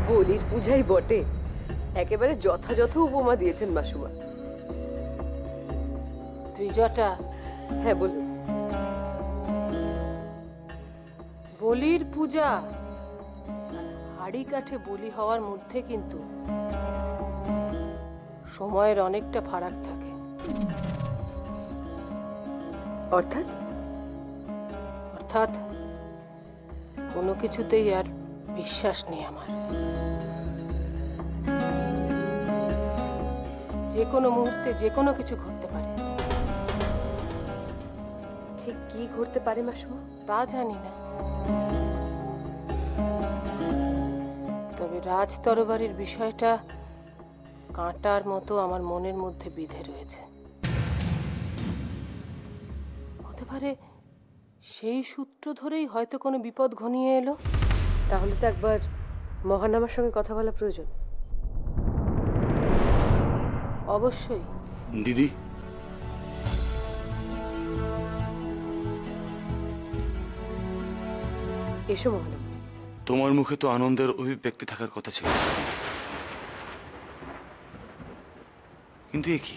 বলির পূজাই বটে, একেবারে যথাযথ উপমা দিয়েছেন মাসুমা। ত্রিজটা, হ্যাঁ বলুন। বলির পূজা হাড়ি কাঠে বলি হওয়ার মধ্যে কিন্তু সময়ের অনেকটা ফারাক থাকে। অর্থাৎ? অর্থাৎ কোনো কিছুতেই আর বিশ্বাস নেই আমার। যে কোনো মুহূর্তে যে কোনো কিছু ঘটতে পারে। ঠিক কি ঘটতে পারে মাসুমা? তা জানি না, তবে রাজ তরবারির বিষয়টা কাঁটার মতো আমার মনের মধ্যে বিঁধে রয়েছে। হতে পারে সেই সূত্র ধরেই হয়তো কোনো বিপদ ঘনিয়ে এলো। তাহলে তো একবার মহানামার সঙ্গে কথা বলা প্রয়োজন। অবশ্যই। দিদি, এসো মহানামা। তোমার মুখে তো আনন্দের অভিব্যক্তি থাকার কথা ছিল, কিন্তু এ কি,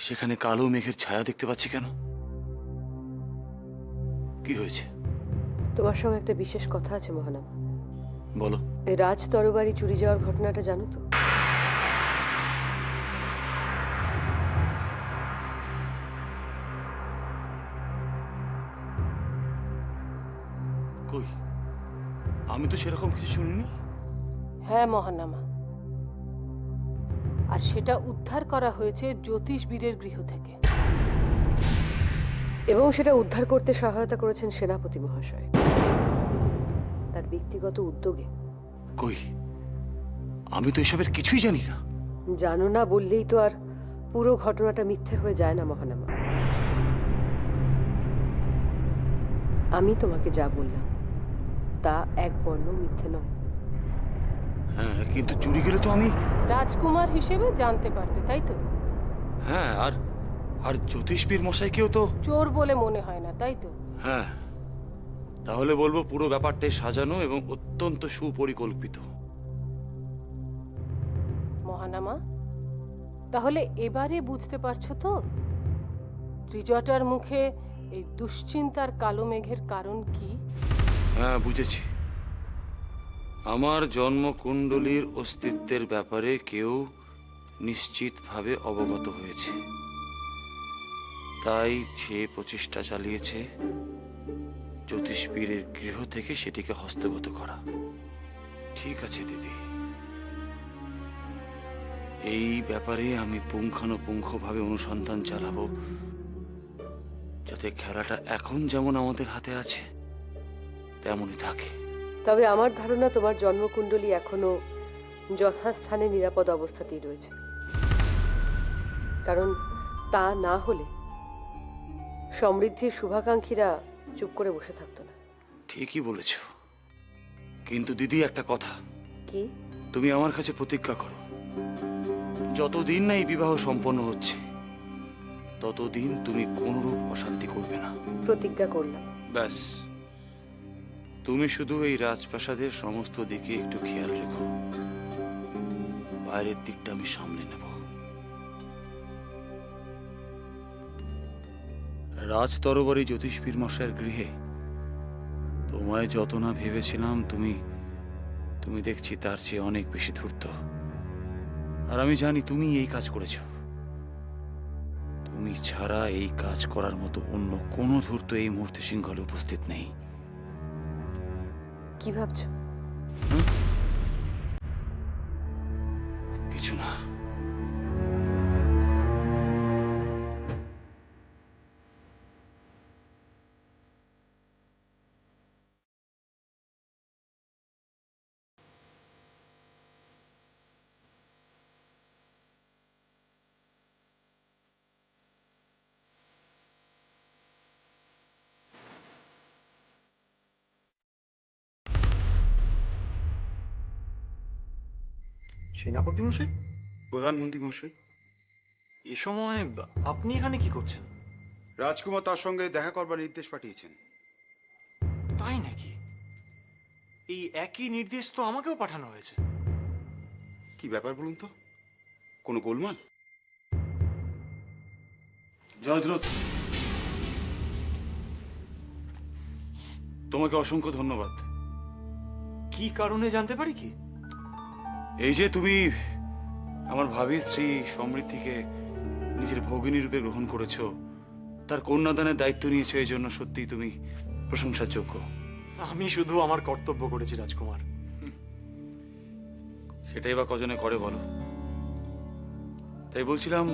সেখানে কালো মেঘের ছায়া দেখতে পাচ্ছি কেন? কি হয়েছে? তোমার সঙ্গে একটা বিশেষ কথা আছে মহানামা। বলো। এই রাজ তরবারি চুরি যাওয়ার ঘটনাটা জানো তো? কই, আমি তো সেরকম কিছু শুনিনি। হ্যাঁ মহানামা, আর সেটা উদ্ধার করা হয়েছে জ্যোতিষবীরের গৃহ থেকে। এবং সেটা উদ্ধার করতে সহায়তা করেছেন সেনাপতি মহাশয়, তার ব্যক্তিগত উদ্যোগে। কই, আমি তো এসবের কিছুই জানি না। জানো না বললেই তো আর পুরো ঘটনাটা মিথ্যে হয়ে যায় না মহানামা। আমি তোমাকে যা বললাম তা এক বর্ণ মিথ্যে নয়। হ্যাঁ, কিন্তু চুরি গেলে তো আমি। রাজকুমার হিসেবে জানতে পারতে, তাই তো? হ্যাঁ, আর আর জ্যোতিষপীর মশাইকেও তো। চোর বলে মনে হয় না, তাই তো? হ্যাঁ, তাহলে বলবো পুরো ব্যাপারটাই সাজানো এবং অত্যন্ত সুপরিকল্পিত। মহানামা, তাহলে এবারে বুঝতে পারছো তো ত্রিজটার মুখে এই দুশ্চিন্তার কালো মেঘের কারণ কি? হ্যাঁ, বুঝেছি। আমার জন্মকুণ্ডলীর অস্তিত্বের ব্যাপারে কেউ নিশ্চিতভাবে অবগত হয়েছে, তাই সে প্রচেষ্টা চালিয়েছে জ্যোতিষপীরের গৃহ থেকে সেটিকে হস্তগত করা। ঠিক আছে দিদি, এই ব্যাপারে আমি পুঙ্খানুপুঙ্খভাবে অনুসন্ধান চালাবো, যাতে খেলাটা এখন যেমন আমাদের হাতে আছে তেমনই থাকে। তবে আমার ধারণা তোমার জন্মকুণ্ডলী এখনো যথাস্থানে নিরাপদ অবস্থাতেই রয়েছে, কারণ তা না হলে সমৃদ্ধির শুভাকাঙ্ক্ষীরা চুপ করে বসে থাকতো না। ঠিকই বলেছ, কিন্তু দিদি একটা কথা। কি? তুমি আমার কাছে প্রতিজ্ঞা করো, যতদিন না এই বিবাহ সম্পন্ন হচ্ছে ততদিন তুমি কোনরূপ অশান্তি করবে না। প্রতিজ্ঞা করলাম। ব্যাস, তুমি শুধু এই রাজপ্রাসাদের সমস্ত দিকে একটু খেয়াল রেখো, বাইরের দিকটা আমি সামলে নেব। রাজ তরবারি জ্যোতিষপীর মশাইয়ের গৃহে তোমায় যত না ভেবেছিলাম, তুমি তুমি দেখছি তার চেয়ে অনেক বেশি ধূর্ত। আর আমি জানি তুমি এই কাজ করেছো। তুমি ছাড়া এই কাজ করার মতো অন্য কোনো ধূর্ত এই মুহূর্তে সিংহলে উপস্থিত নেই। কি ভাবছো? কিছু না। সেনাপতি মশাই, প্রধানমন্ত্রী মশাই, এ সময় আপনি এখানে কি করছেন? রাজকুমার তার সঙ্গে দেখা করবার নির্দেশ পাঠিয়েছেন। তাই নাকি? এই একই নির্দেশ তো আমাকেও পাঠানো হয়েছে। কি ব্যাপার বলুন তো? কোনো গোলমাল? জয়দ্রথ, তোমাকে অসংখ্য ধন্যবাদ। কি কারণে জানতে পারি কি? এই যে তুমি আমার ভাবি স্ত্রী সমৃদ্ধিকে নিজের ভগিনী রূপে গ্রহণ করেছো, তার কন্যাদানের দায়িত্ব নিয়েছো, এই জন্য সত্যি তুমি প্রশংসার যোগ্য। আমি শুধু আমার কর্তব্য করেছি রাজকুমার। সেটাই বা কজনে করে বলো? তাই বলছিলাম,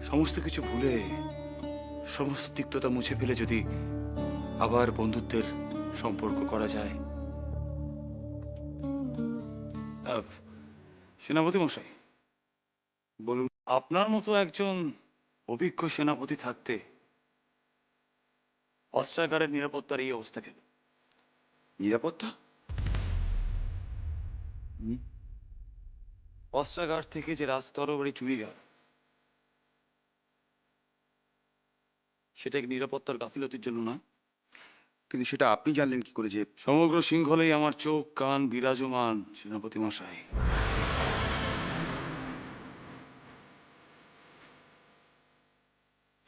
সমস্ত কিছু ভুলে, সমস্ত তিক্ততা মুছে ফেলে যদি আবার বন্ধুত্বের সম্পর্ক করা যায়। সেনাপতি মশাই, বলুন, আপনার মতো একজন অভিজ্ঞ সেনাপতি থাকতে অস্ত্রাগারের নিরাপত্তার এই অবস্থা কেন? নিরাপত্তা? অস্ত্রাগার থেকে যে রাজতরবারি চুরি গেল, সেটা কি নিরাপত্তার গাফিলতির জন্য না? কিন্তু সেটা আপনি জানলেন কি করে যে? সমগ্র শৃঙ্খলেই আমার চোখ কান বিরাজমান, সেনাপতি মশাই।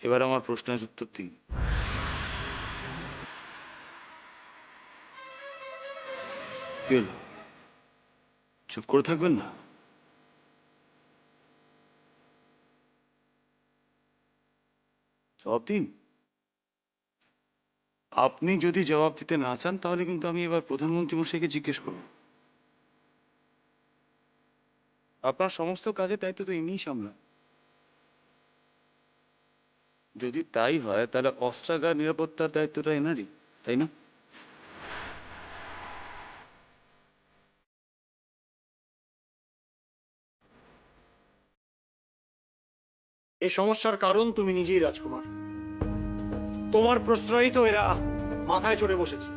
এবার আমার প্রশ্নের উত্তর দিন। কি হলো? চুপ করে থাকবেন না? জবাব দিন। আপনি যদি জবাব দিতে না চান, তাহলে কিন্তু আমি এবার প্রধানমন্ত্রী মশাইকে জিজ্ঞেস করব। আপনার সমস্ত কাজের দায়িত্ব তো ইনিই সামলান। যদি তাই হয়, তাহলে অস্ত্রাগার নিরাপত্তার দায়িত্বটা এনারই, তাই না? এই সমস্যার কারণ তুমি নিজেই রাজকুমার। তোমার প্রশ্রয়ই তো এরা মাথায় চড়ে বসেছে।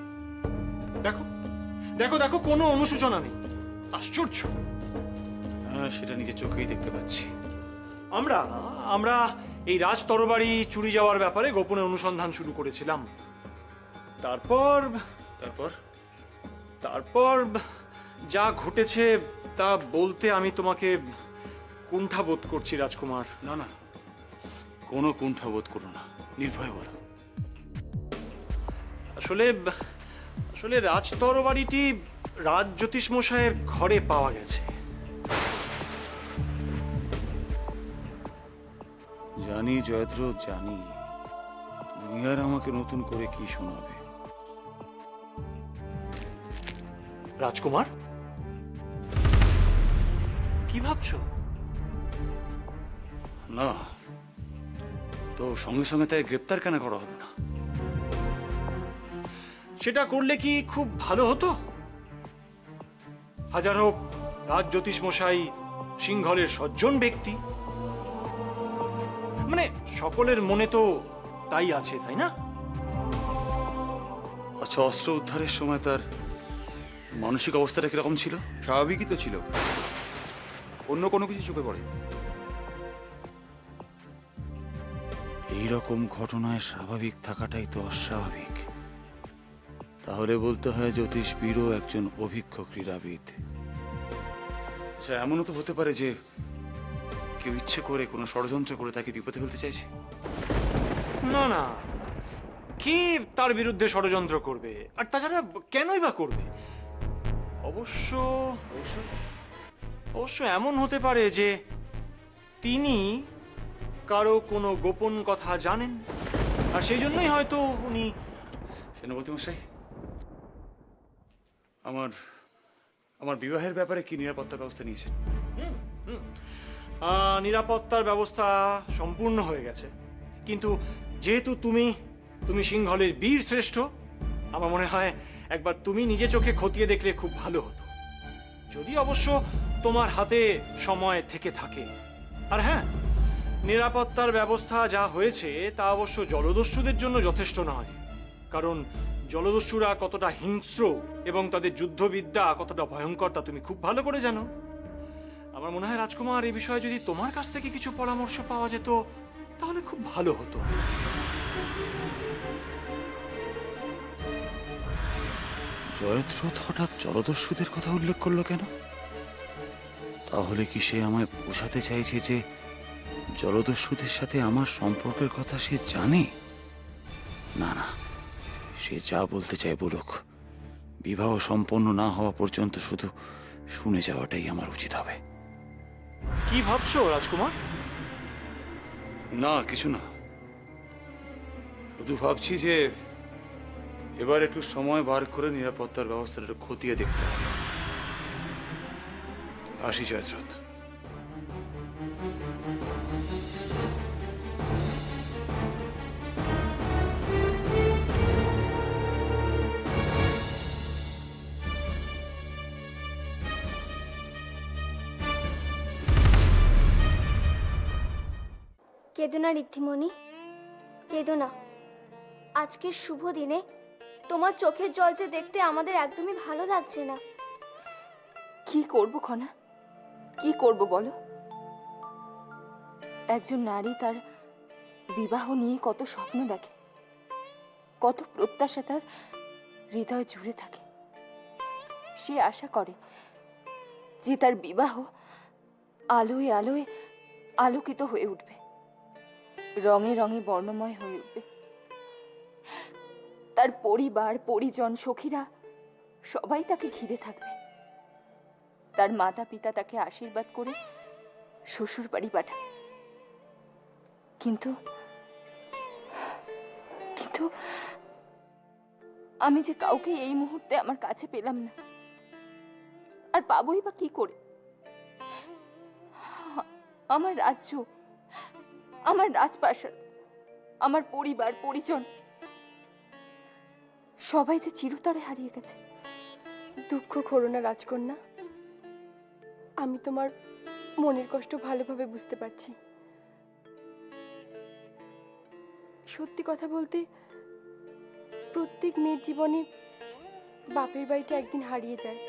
দেখো দেখো দেখো, কোনো অনুশোচনা নেই। আশ্চর্য। হ্যাঁ, সেটা নিজের চোখেই দেখতে পাচ্ছি। আমরা আমরা এই রাজ তরবারি চুরি যাওয়ার ব্যাপারে গোপনে অনুসন্ধান শুরু করেছিলাম। তারপর তারপর তারপর যা ঘটেছে তা বলতে আমি তোমাকে কুণ্ঠাবোধ করছি রাজকুমার। না না, কোনো কুণ্ঠাবোধ করো না, নির্ভয় বলো। আসলে আসলে রাজ তরবারিটি রাজ জ্যোতিষ মশাইয়ের ঘরে পাওয়া গেছে। জানি জয়দ্রথ, জানি। তুমি আর আমাকে নতুন করে কি শোনাবে? রাজকুমার, কি ভাবছো? না তো সঙ্গে সঙ্গে তাই গ্রেপ্তার কেন করা হবে না? সেটা করলে কি খুব ভালো হতো? হাজার হোক রাজ জ্যোতিষ মশাই সিংহলের সজ্জন ব্যক্তি, মানে সকলের মনে তো তাই আছে, তাই না? আচ্ছা, অস্ত্র উদ্ধারের সময় তার মানসিক অবস্থাটা কিরকম ছিল? স্বাভাবিকই তো ছিল, অন্য কোনো কিছু চোখে পড়ে। এইরকম ঘটনায় স্বাভাবিক থাকাটাই তো অস্বাভাবিক। তাহলে বলতে হয় জ্যোতিষবীরও একজন অভিজ্ঞ ক্রীড়াবিদ। আচ্ছা, এমনও তো হতে পারে যে কেউ ইচ্ছে করে কোনো ষড়যন্ত্র করে তাকে বিপদে ফেলতে চাইছে। না না, কি তার বিরুদ্ধে ষড়যন্ত্র করবে? আর তাছাড়া কেনই বা করবে? অবশ্য অবশ্য অবশ্য এমন হতে পারে যে তিনি কারো কোনো গোপন কথা জানেন, আর সেই জন্যই হয়তো উনি। সেনাপতি মশাই, আমার আমার বিবাহের ব্যাপারে কি নিরাপত্তা ব্যবস্থা নিয়েছেন? নিরাপত্তার ব্যবস্থা সম্পূর্ণ হয়ে গেছে, কিন্তু যেহেতু তুমি তুমি সিংহলের বীর শ্রেষ্ঠ, আমার মনে হয় একবার তুমি নিজে চোখে খতিয়ে দেখলে খুব ভালো হতো, যদি অবশ্য তোমার হাতে সময় থেকে থাকে। আর হ্যাঁ, নিরাপত্তার ব্যবস্থা যা হয়েছে তা অবশ্য জলদস্যুদের জন্য যথেষ্ট নয়, কারণ জলদস্যুরা কতটা হিংস্র এবং তাদের যুদ্ধবিদ্যা কতটা ভয়ঙ্কর তা তুমি খুব ভালো করে জানো। আমার মনে হয় রাজকুমার, এই বিষয়ে যদি তোমার কাছ থেকে কিছু পরামর্শ পাওয়া যেত তাহলে খুব ভালো হতো। জয়দ্রথ হঠাৎ জলদস্যুদের কথা উল্লেখ করলো কেন? তাহলে কি সে আমায় বোঝাতে চাইছে যে জলদস্যুদের সাথে আমার সম্পর্কের কথা সে জানে? না না, সে যা বলতে চায় বলুক। বিবাহ সম্পন্ন না হওয়া পর্যন্ত শুধু শুনে যাওয়াটাই আমার উচিত হবে। কি ভাবছো রাজকুমার? না, কিছু না। শুধু ভাবছি যে এবার একটু সময় বার করে নিরাপত্তার ব্যবস্থাটা খতিয়ে দেখতে হবে। আসি জয়দ্রথ। কেঁদো না ঋদ্ধিমণি, কেঁদো না। আজকের শুভ দিনে তোমার চোখের জল যে দেখতে আমাদের একদমই ভালো লাগছে না। কি করব খনা, কি করব বলো? একজন নারী তার বিবাহ নিয়ে কত স্বপ্ন দেখে, কত প্রত্যাশা তার হৃদয় জুড়ে থাকে। সে আশা করে যে তার বিবাহ আলোয় আলোয় আলোকিত হয়ে উঠবে, রঙে রঙে বর্ণময় হয়ে উঠবে। তার পরিবার, পরিজন, সখীরা সবাই তাকে ঘিরে থাকবে। তার মাতা পিতা তাকে আশীর্বাদ করে শ্বশুর বাড়ি পাঠাবে। কিন্তু কিন্তু আমি যে কাউকে এই মুহূর্তে আমার কাছে পেলাম না, আর পাবোই বা কি করে? আমার রাজ্য, আমার রাজপ্রাসাদ, আমার পরিবার, পরিজন সবাই যে চিরতরে হারিয়ে গেছে। দুঃখ করো না রাজকন্যা, আমি তোমার মনের কষ্ট ভালোভাবে বুঝতে পারছি। সত্যি কথা বলতে প্রত্যেক মেয়ের জীবনে বাপের বাড়িটা একদিন হারিয়ে যায়।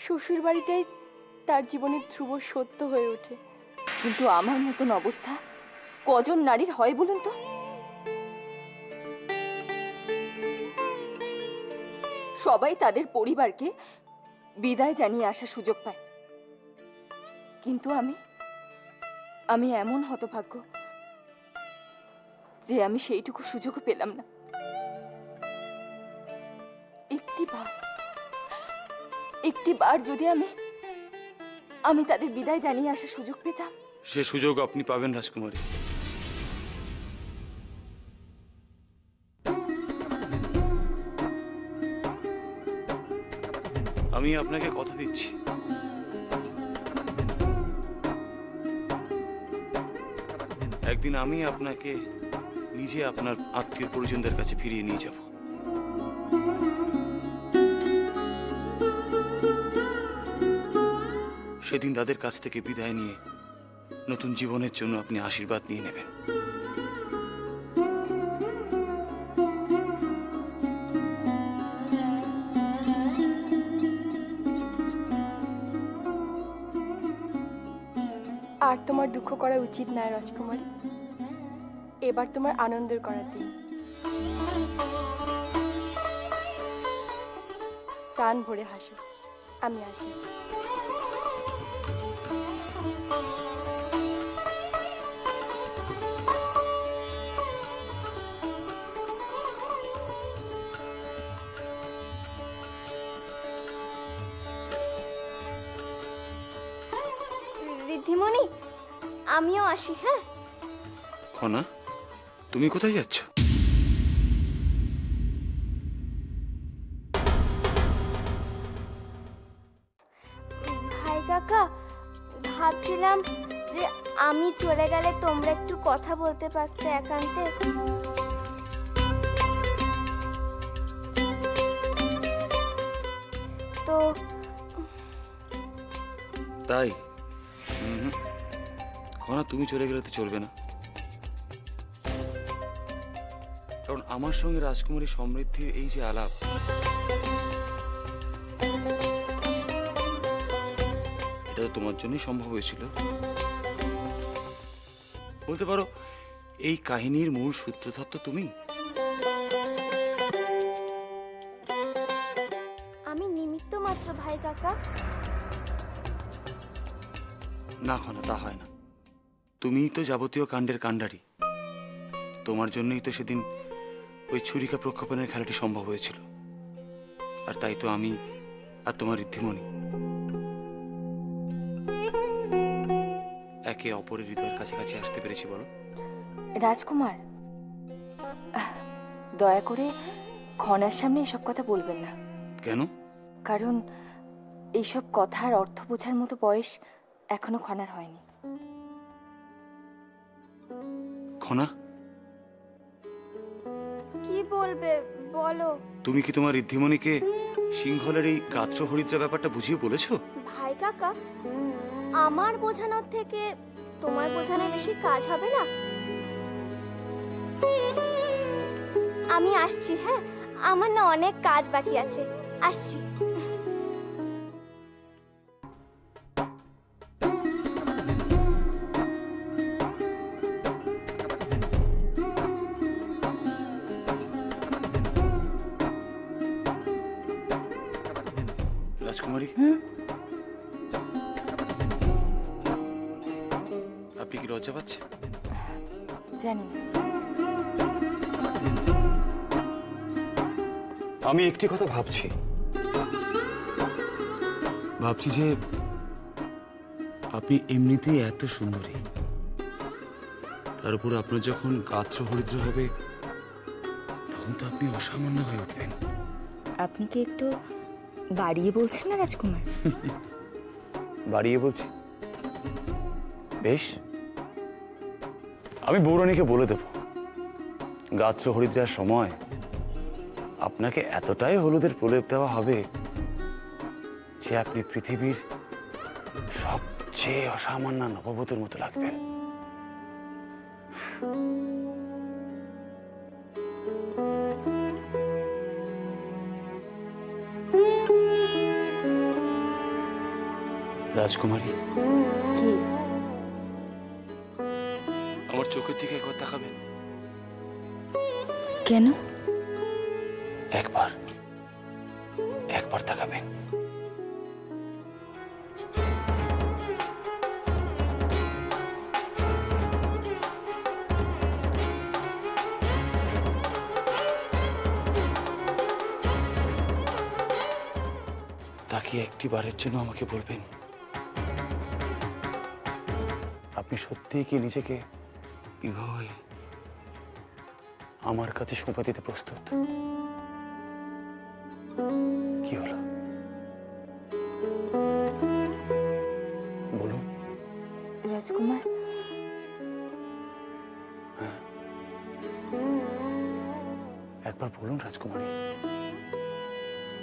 শ্বশুর বাড়িটাই তার জীবনের ধ্রুব সত্য হয়ে ওঠে। কিন্তু আমার মতন অবস্থা কজন নারীর হয় বলুন তো? সবাই তাদের পরিবারকে বিদায় জানিয়ে আসার সুযোগ পায়, কিন্তু আমি এমন হতভাগ্য যে আমি সেইটুকু সুযোগও পেলাম না। একটি বার যদি আমি তাদের বিদায় জানিয়ে আসার সুযোগ পেতাম। সে সুযোগ আপনি পাবেন রাজকুমারী। আমি আপনাকে কথা দিচ্ছি, একদিন আমি আপনাকে নিজে আপনার আত্মীয় পরিজনদের কাছে ফিরিয়ে নিয়ে যাব। সেদিন তাদের কাছ থেকে বিদায় নিয়ে নতুন জীবনের জন্য আপনি আশীর্বাদ নিয়ে নেবেন। আর তোমার দুঃখ করা উচিত নয় রাজকুমারী, এবার তোমার আনন্দের করার দিন। প্রাণ ভরে হাসো, আমি আসি। ঋদ্ধিমণি, আমিও আসি। হ্যাঁ, খনা, তুমি কোথায় যাচ্ছ? ভাই কাকা, ভাবছিলাম যে আমি চলে গেলে তোমরা একটু কথা বলতে পারতে একান্তে। তো তাই? খনা, তুমি চলে গেলে তো চলবে না, কারণ আমার সঙ্গে রাজকুমারী সমৃদ্ধির এই যে আলাপ, এটা তো তোমার জন্যই সম্ভব হয়েছিল। বলতে পারো এই কাহিনীর মূল সূত্রধার তো তুমি। মাত্র ভাই কাকা। না খনা, তা হয় না। তুমিই তো যাবতীয় কাণ্ডের কাণ্ডারি। তোমার জন্যই তো সেদিন ওই ছুরিকা প্রক্ষেপণের খেলাটি সম্ভব হয়েছিল। আর তাই তো আমি আর তোমার ঋদ্ধিমণি একে অপরের হৃদয়ের কাছাকাছি আসতে পেরেছি। বলো রাজকুমার, দয়া করে খনার সামনে এসব কথা বলবেন না। কেন? কারণ এইসব কথার অর্থ বোঝার মতো বয়স এখনো খনার হয়নি। খনা, কি বলবে বলো। তুমি কি তোমার ঋদ্ধিমণিকে সিংহলের এই গাত্র হরিদ্রা ব্যাপারটা বুঝিয়ে বলেছো? ভাই কাকা, আমার বোঝানোর থেকে তোমার বোঝানো বেশি কাজ হবে না? আমি আসছি, হ্যাঁ, আমার না অনেক কাজ বাকি আছে, আসছি। রাজকুমারী, আপনি কি লজ্জা পাচ্ছেন? জানি না। আমি একটি কথা ভাবছি যে আপনি এমনিতেই এত সুন্দরী, তার উপর আপনার যখন গাত্র হরিদ্র হবে তখন তো আপনি অসামান্য হয়ে উঠবেন। আপনি কি একটু বাড়িয়ে বলছেন না রাজকুমার? বাড়িয়ে বলছি? বেশ, আমি বৌরানীকে বলে দেব গাত্র হরিদ্রার সময় আপনাকে এতটাই হলুদের প্রলেপ দেওয়া হবে যে আপনি পৃথিবীর সবচেয়ে অসামান্য নববধূর মতো লাগবেন। রাজকুমারী, কি? আমার চোখের দিকে একবার তাকাবেন? কেন? একবার তাকাবেন। তাকিয়ে একটি বারের জন্য আমাকে বলবেন আপনি সত্যিই কি নিজেকে বিবাহে আমার কাছে সঁপে দিতে প্রস্তুত? কি হলো, বলুন। রাজকুমার, একবার বলুন রাজকুমারী,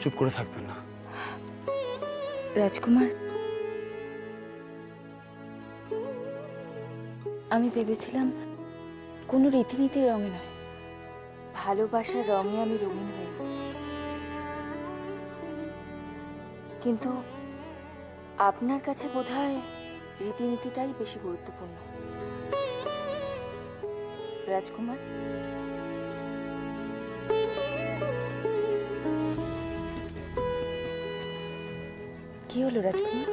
চুপ করে থাকবেন না। রাজকুমার, আমি ভেবেছিলাম কোনো রীতিনীতির রঙে নয়, ভালোবাসার রঙে আমি রঙিন হই। কিন্তু আপনার কাছে বোধহয় রীতিনীতিটাই বেশি গুরুত্বপূর্ণ। রাজকুমার, কি হলো রাজকুমার?